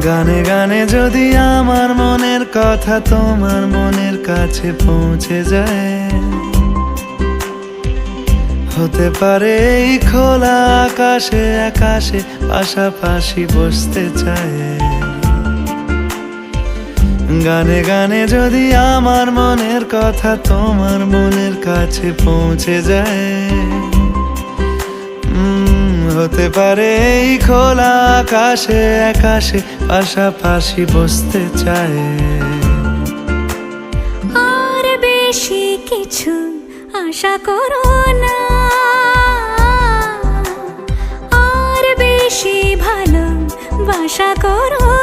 গানে গানে যদি আমার মনের কথা তোমার মনের কাছে পৌঁছে যায়, হতে পারে এই খোলা আকাশে আকাশে পাশাপাশি বসতে চায়। গানে গানে যদি আমার মনের কথা তোমার মনের কাছে পৌঁছে যায়, হতে পারে এই খোলা আকাশে আকাশে পাশাপাশি বসতে চায়। আর বেশি কিছু আশা করো না, আর বেশি ভালোবাসা করো